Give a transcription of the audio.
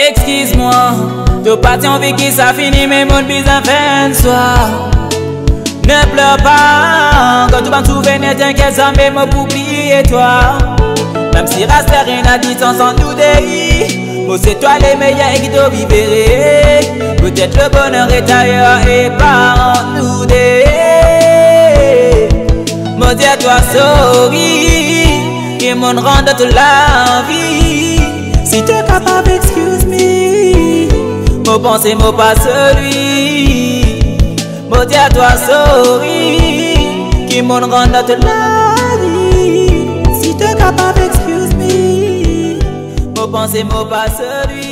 excuse-moi. T'es parti en vie qui ça finit, mais mon bizarre fin de soir. Ne pleure pas, quand tu vas me souvenir, t'inquiète, ça met moi pour oublier toi. Même si reste rien à distance sans nous dérir, moi c'est toi les meilleurs qui te vivrai. Peut-être le bonheur est ailleurs et pas en nous deux. Moi dis à toi sorry, qui m'en rend de toute la vie. Si t'es capable, excuse me, moi pense moi pas celui. Moi dis à toi sorry, qui m'en rend de toute la vie. Si t'es capable, excuse me, moi pense moi pas celui.